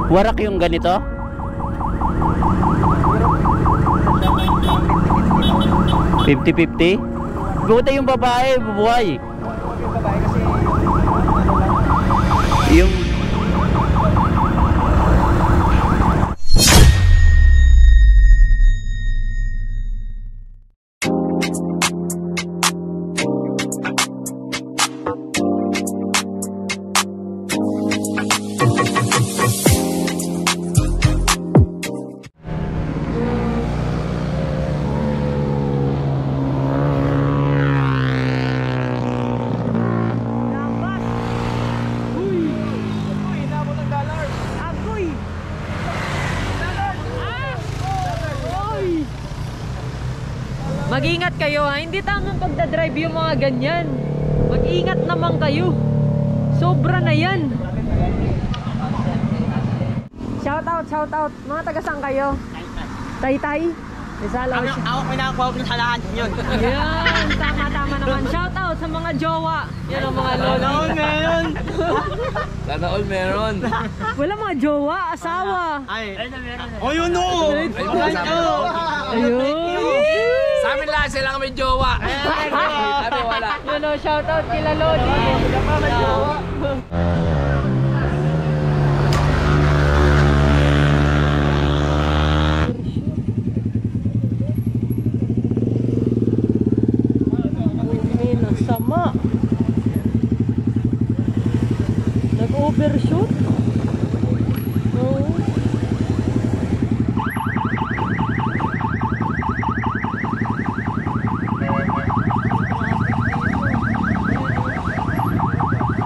Warak yung ganito? 50-50? Buti yung babae, bubuhay. Yung babae kasi Yung mag-ingat kayo ha, hindi tamang pagdadrive yung mga ganyan. Mag-ingat naman kayo. Sobra na yan. Shout out. Mga taga saan kayo? Taytay? Rizal. ako pinakuha ko sa lahat yun. Yan, tama naman. Shout out sa mga jowa. Yan ang mga lolo. Sana all meron. Wala mga jowa, asawa. Oh yun o! Ayun. Sa amin lahat sila may jowa. Sabi wala. Ano, shout out kila Lodi. Sama. Nag-overshoot.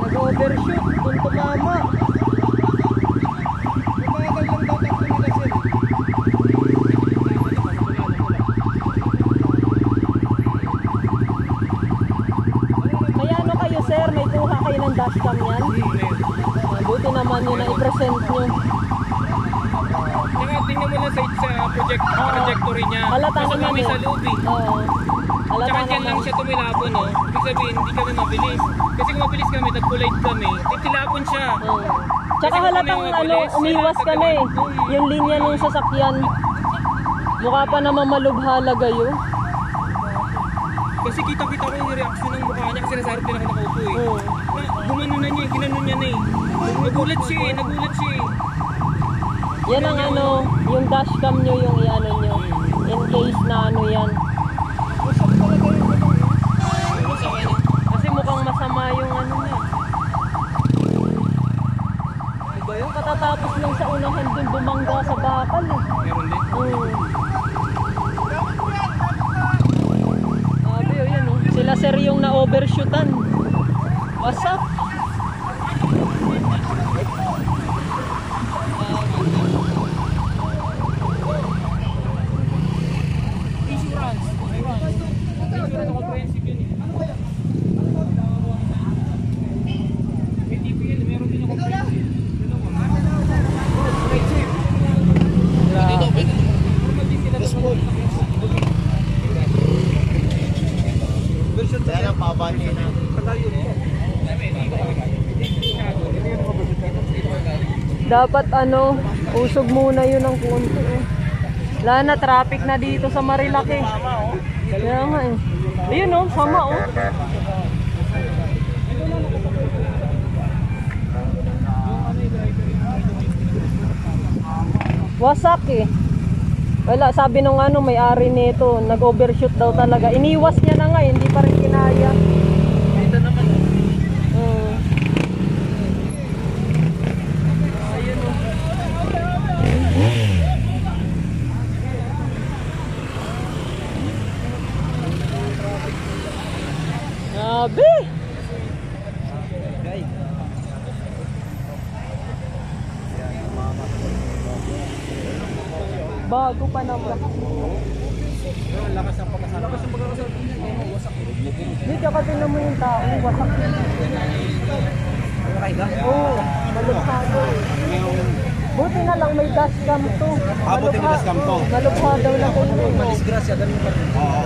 Nag-overshoot. Kung tumama. Sir, may kuha kayo ng dashcam yan? Buti naman yun na i-present nyo. Tingnan mo na sa trajectory niya. Halata Pasok naman kami eh. sa loob eh. Oo. Halata Tsaka dyan naman. lang siya tumilapon, no? Ibig sabihin, hindi kami mabilis. Kasi kung mabilis kami, nag-collide kami, titilapon siya. Oo. Tsaka Kasi halatang kung may mabilis, umiwas ka na eh. Yung linya nung sasakyan. Mukha pa naman malubhala gayo. Kasi kita-kita ko yung reaction ng mukha niya kasi nasa harap din ako nakaupo eh. Oo. Gumano na niya, ginanon niya na eh. Nagulat siya eh. Yan ang ano, yung dashcam nyo yung i-ano nyo. In case na ano yan. Kasi mukhang masama yung ano niya. Diba yung katatapos lang sa unahan dun bumangga sa bakal eh. Meron din. Sabi o yan o. Sila sir yung na-overshootan. What's up? Dapat ano, usog muna yun ng konti eh. Wala na, traffic na dito sa Marilaki. Kaya nga eh. Ayun oh, sama oh. Wasak eh. Wala, sabi nung ano, may-ari nito, nag-overshoot daw talaga. Iniwas niya na nga, hindi pa rin kinaya. Dito naman. Ayun oh. Grabe! Bago pa naman. Lakas ang pagkasala. Hindi, tsaka tinan mo yung tao, wasak. Oo, malubhado. Buti na lang may dashcam to. Buti may dashcam to. Malubhado na kayo. Disgrasya, ganun pa rin. Oo.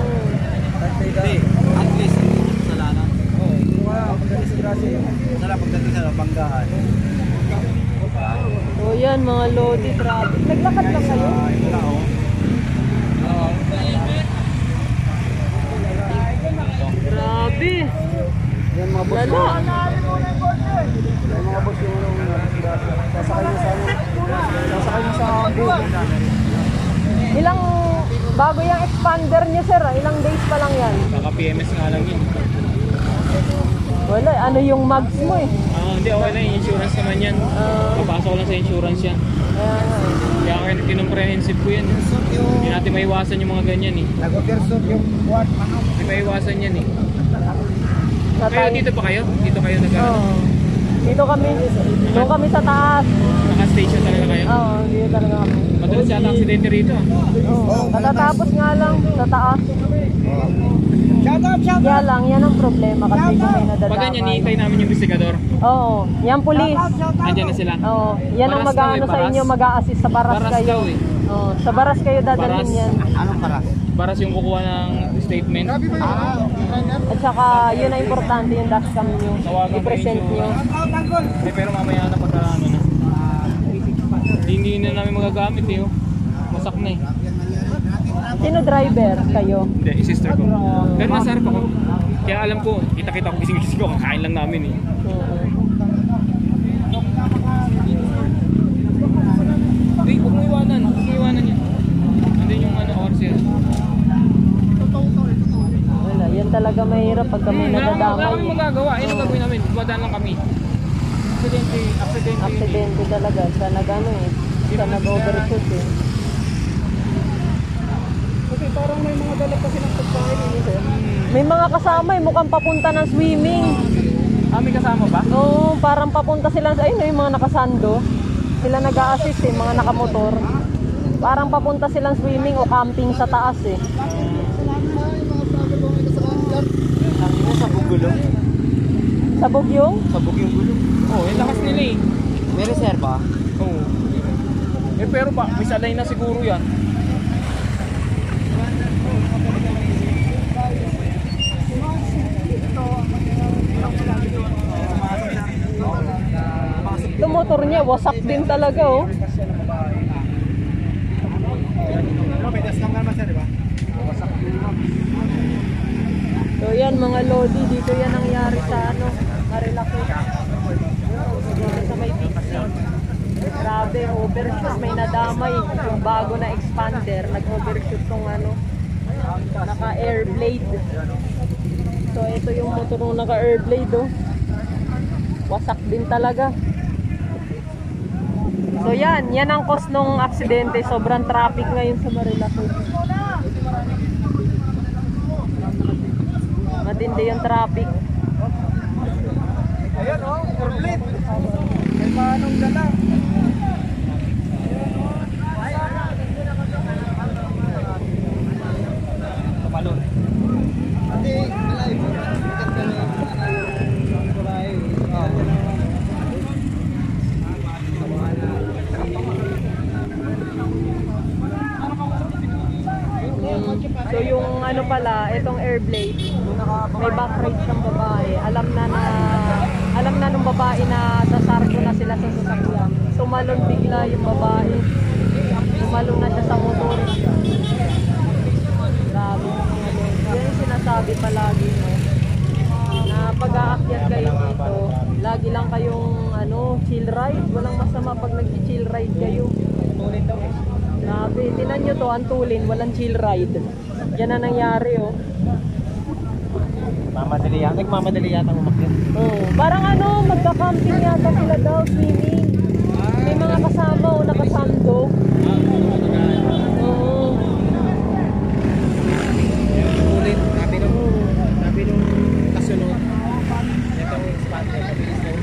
Hindi, at least, kasalanan. Oo, hindi mo disgrasya yun. Sana pagdating sa banggahan. So yan. yan mga lodi, traffic. Naglakad lang kayo? Grabe. Yan mga boss. Lala. Yan mga boss yung sasakay mo sa sasakay mo sa buhay. Ilang, bago yung expander niyo sir, ilang days pa lang yan? Saka PMS nga lang yun. Wala, ano yung mags mo eh. Hindi, okay lang. Insurance naman yan. Papasok ko lang sa insurance yan. Kaya kaya kinumprehensive ko yan. Hindi natin maiwasan yung mga ganyan eh. Nag-overshoot yung quad. Hindi maiwasan yan eh. Sa Kayo dito pa kayo? Dito kayo Oo. Dito kami, doon kami sa taas. Naka-station talaga kayo? Oo, dito talaga kami. Madalas yata aksidente rito ah. Oo, katatapos nga lang sa taas. Shout out, shout Kaya lang, yan ang problema kasi kung may Pag ganyan, nadadamay. niintay namin yung investigador. Oo, yan pulis. Andyan na sila. Oo, yan ang Baras daw mag-aano eh, sa baras. inyo, mag-a-assist sa baras Baras kayo. daw eh. Oo, sa baras kayo dadalhin Baras. yan. Anong para? Baras yung kukuha ng statement. At saka, yun ang importante yung dashcam nyo. Tawagan I-present kayo. nyo. Pero mamaya na pagka ano na. Hindi na namin magagamit eh. Oh. Masak na eh. Sino driver kayo? Hindi, sister ko. Dahil nasa harap ako. Kaya alam ko, kita-kita ko gising-gising ko, kakain lang namin eh. Oo. Wait, huwag mo iwanan. Huwag mo iwanan yan. Nandun yung ano, oras yan. Wala, yan talaga mahirap pagka may Wala kami nadadamay. magagawa. Ayun ang gagawin namin. Dumadaan lang kami. Aksidente. Aksidente talaga. Sa nag-ano eh. Sa nag-overshoot eh. Kasi parang may mga dala kasi ng pagkain ini sir. May mga kasama eh, mukhang papunta ng swimming. May kasama ba? Oo, parang papunta sila sa ayun, yung mga nakasando. Sila nag-a-assist eh, mga nakamotor. Parang papunta silang swimming o camping sa taas eh. Sa bugulong. Sabog yung? Sa bugyong gulong. Oo, yung lakas nila eh. May reserva? Oo. Pero ba, may salay na siguro yan. Yung motor niya, wasak din talaga oh. May dashcam naman sir, di ba? So yan mga lodi, dito yan nangyari sa ano, Marilaki. Dito sa may Pixie. Grabe, overshoot, may nadamay. Yung bago na expander, nag-overshoot tong ano, naka-airblade. So ito yung motor ng naka-airblade oh. Wasak din talaga. So yan ang cause nung aksidente. Sobrang traffic ngayon sa Marilaki. Matindi yung traffic. Ayan o, airplane. May paanong dala. Kapalon. Hindi, alive. So yung ano pala, itong airblade, may backride ng babae. Alam na nung babae na sasargo na sila sa sasakyan. Tumalon bigla yung babae. Tumalon na siya sa motor. Grabe. Yan yung sinasabi palagi, no? Na pag-aakyat kayo dito, lagi lang kayong chill ride. Walang masama pag nag-chill ride kayo. Grabe, tinan nyo to, antulin, walang chill ride. Yan na nangyari oh. Nagmamadali yata ang umakyat. Oh, parang magka-camping yata sila daw, swimming. May mga kasama o nakasando. Oo. Ulit, sabi nung kasunod. Itong expander, mabilis daw.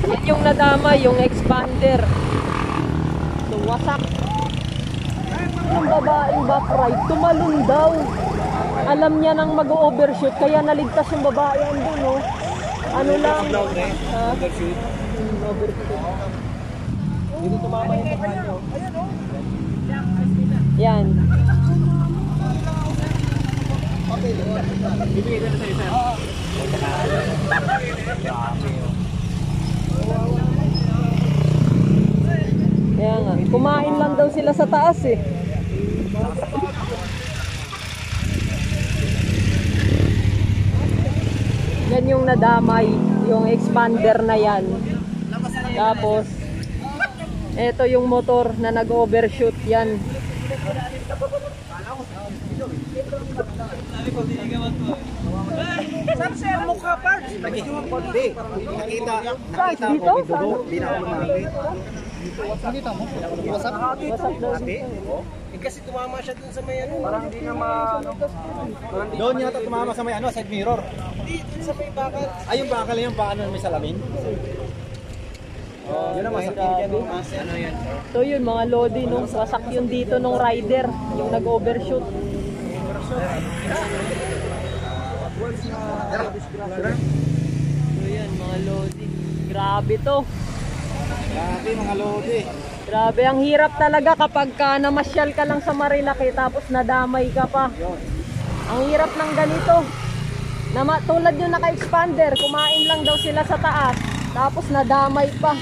Yan yung nadama, yung expander. So, wasak. Yung babaeng backride, tumalon daw. Alam niya nang mag-overshoot, kaya naligtas yung babae andun, no? Ano lang? Overshoot. Overshoot. Dito tumama yung mukha nyo. Ayan o. Yan. Bibigay ko na sa isa. Kumain lang daw sila sa taas eh. Yan yung nadamay, yung expander na yan. Tapos, ito yung motor na nag-overshoot yan. Saan siya ang mukha, Pards? Nakita ko, Dito? di na ako lumapit. Nakita mo? Wasap? Wasap daw. Kasi tumama siya dun sa may ano. Parang hindi na doon yata tumama sa may ano, side mirror. Hindi, dun sa may bakal. Ay, yung bakal yung paano may salamin? Yun ang masakit yan. Ano yan? So yun mga lodi, nung wasak yun dito nung rider, yung nag-overshoot. So yan mga lodi. Grabe to. Grabe mga lodi. Grabe, ang hirap talaga kapag namasyal ka lang sa Marilaki tapos nadamay ka pa. Ang hirap ng ganito. Tulad yung naka-expander, kumain lang daw sila sa taas tapos nadamay pa.